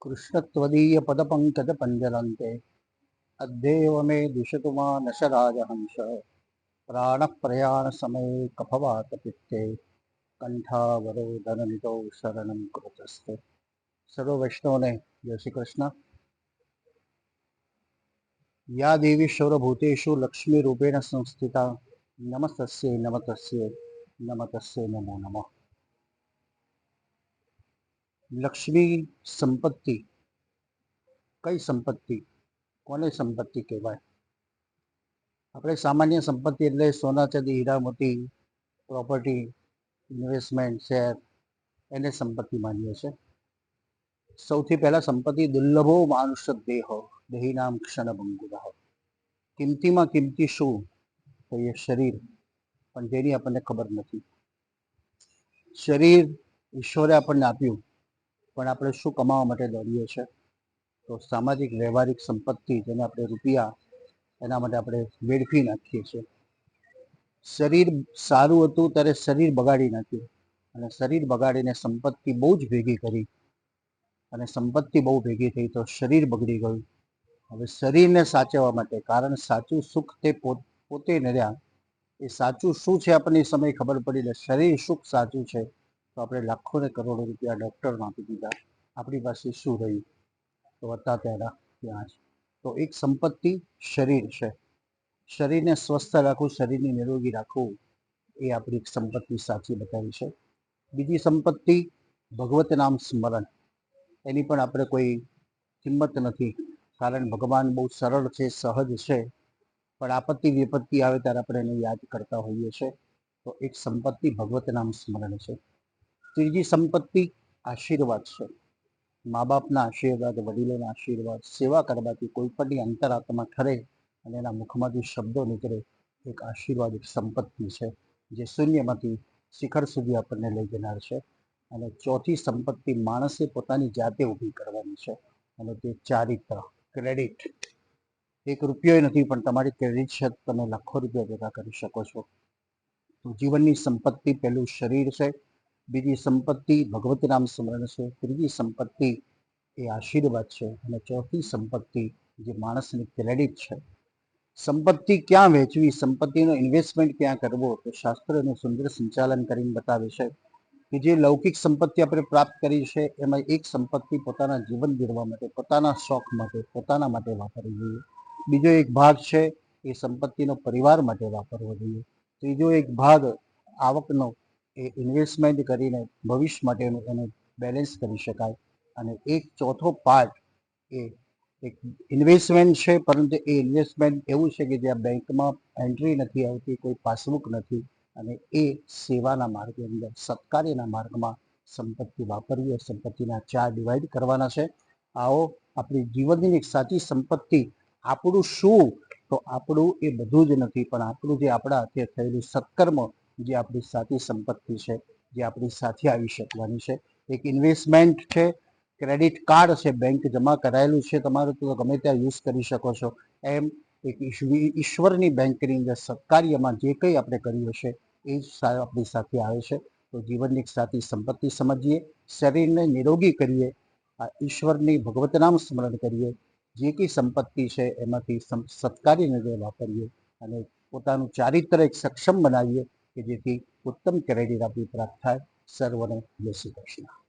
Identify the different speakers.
Speaker 1: कृष्णत्वदीय पदपंकज पंजरन्ते अद्येव मे दिशतु मानसराजहंस प्राण प्रयाण समये कफवात पित्ते कंठावरोधनमितो शरणं कृतस्ते। सर्व वैष्णवने जय श्री कृष्ण। या देवी सर्वभूतेषु लक्ष्मी रूपेण संस्थिता नमस्तस्यै नमस्तस्यै नमस्तस्यै नमो नमः। लक्ष्मी संपत्ति कई संपत्ति कोने संपत्ति कहेवाय? આપણે સામાન્ય સંપત્તિ એટલે સોના ચાંદી હીરા મોતી પ્રોપર્ટી ઇન્વેસ્ટમેન્ટ શેર એને સંપત્તિ માનીએ છીએ। સૌથી પહેલા સંપત્તિ દુર્લભો માનુષ દેહ દેહીનામ ક્ષણભંગુરઃ। કિંમતીમાં કિંમતી શું? તો એ શરીર, પણ જેની આપણને ખબર નથી। શરીર ઈશ્વરે આપણને આપ્યું, પણ આપણે શું કમાવા માટે દોડીએ છીએ? તો સામાજિક વ્યવહારિક સંપત્તિ, જેને આપણે રૂપિયા, એના માટે આપણે વેડફી નાખીએ છીએ। શરીર સારું હતું ત્યારે શરીર બગાડી નાખ્યું, અને શરીર બગાડીને સંપત્તિ બહુ જ ભેગી કરી, અને સંપત્તિ બહુ ભેગી થઈ તો શરીર બગડી ગયું। હવે શરીરને સાચવવા માટે, કારણ સાચું સુખ તે પોતે ન રહ્યા, એ સાચું શું છે આપણને સમય ખબર પડી ને શરીર સુખ સાચું છે તો આપણે લાખો ને કરોડો રૂપિયા ડૉક્ટરમાં આપી દીધા, આપણી પાસે શું રહ્યું? તો હતા ત્યારે ત્યાં જ। તો એક સંપત્તિ શરીર છે। શરીરને સ્વસ્થ રાખવું, શરીરને નિરોગી રાખવું, એ આપણી સંપત્તિ સાચી બતાવી છે। બીજી સંપત્તિ ભગવત નામ સ્મરણ, એની પણ આપણે કોઈ કિંમત નથી, કારણ ભગવાન બહુ સરળ છે, સહજ છે, પણ આપત્તિ વિપત્તિ આવે ત્યારે આપણે એને યાદ કરતા હોઈએ છીએ। તો એક સંપત્તિ ભગવત નામ સ્મરણ છે। ત્રીજી સંપત્તિ આશીર્વાદ છે। મા બાપના આશીર્વાદ, વડીલોના આશીર્વાદ, સેવા કરવાથી કોઈ પણની અંતરાત્મા ઠરે અને એના મુખમાંથી શબ્દો નીકળે, એક આશીર્વાદ, એક સંપત્તિ છે, જે શૂન્યમાંથી શિખર સુધી આપણને લઈ જનાર છે। અને ચોથી સંપત્તિ માણસે પોતાની જાતે ઊભી કરવાની છે, અને તે ચારિત્ર, ક્રેડિટ। એક રૂપિયો નથી, પણ તમારી ક્રેડિટ છે, તમે લાખો રૂપિયા ભેગા કરી શકો છો। તો જીવનની સંપત્તિ પહેલું શરીર છે, બીજી સંપત્તિ ભગવત નામ સ્મરણ છે, ત્રીજી સંપત્તિ એ આશીર્વાદ છે, અને ચોથી સંપત્તિ જે માણસની ક્રેડિટ છે। સંપત્તિ ક્યાં વેચવી, સંપત્તિનો ઇન્વેસ્ટમેન્ટ ક્યાં કરવો, તો શાસ્ત્ર એનું સુંદર સંચાલન કરીને બતાવે છે કે જે લૌકિક સંપત્તિ આપણે પ્રાપ્ત કરી છે એમાં એક સંપત્તિ પોતાના જીવન જીવવા માટે, પોતાના શોખ માટે, પોતાના માટે વાપરવી જોઈએ। બીજો એક ભાગ છે એ સંપત્તિનો પરિવાર માટે વાપરવો જોઈએ। ત્રીજો એક ભાગ આવકનો એ ઇન્વેસ્ટમેન્ટ કરીને ભવિષ્ય માટેનું એને બેલેન્સ કરી શકાય। અને એક ચોથો પાર્ટ એ એક ઇન્વેસ્ટમેન્ટ છે, પરંતુ એ ઇન્વેસ્ટમેન્ટ એવું છે કે જ્યાં બેંકમાં એન્ટ્રી નથી આવતી, કોઈ પાસબુક નથી, અને એ સેવાના માર્ગની અંદર, સત્કાર્યના માર્ગમાં સંપત્તિ વાપરવી। સંપત્તિના 4 ડિવાઈડ કરવાના છે। આવો આપણી જીવનની એક સાચી સંપત્તિ આપણું શું? તો આપણું એ બધું જ નથી, પણ આપણું જે આપણા હાથે થયેલું સત્કર્મ, જે આપણી સાચી સંપત્તિ છે, જે આપણી સાથે આવી શકવાની છે। એક ઇન્વેસ્ટમેન્ટ છે, ક્રેડિટ કાર્ડ છે, બેંક જમા કરાયેલું છે તમારું, તો ગમે ત્યાં યુઝ કરી શકો છો। એમ એક ઈશ્વરની બેંકની અંદર સત્કાર્યમાં જે કંઈ આપણે કર્યું હશે એ જ આપણી સાથે આવે છે। તો જીવનની એક સાચી સંપત્તિ સમજીએ, શરીરને નિરોગી કરીએ, આ ઈશ્વરની ભગવત નામ સ્મરણ કરીએ, જે કંઈ સંપત્તિ છે એમાંથી સત્કાર્યને વાપરીએ, અને પોતાનું ચારિત્ર એક સક્ષમ બનાવીએ કે જેથી ઉત્તમ ક્રેડિટ આપણી પ્રાપ્ત થાય। સર્વને જય શ્રી કૃષ્ણ।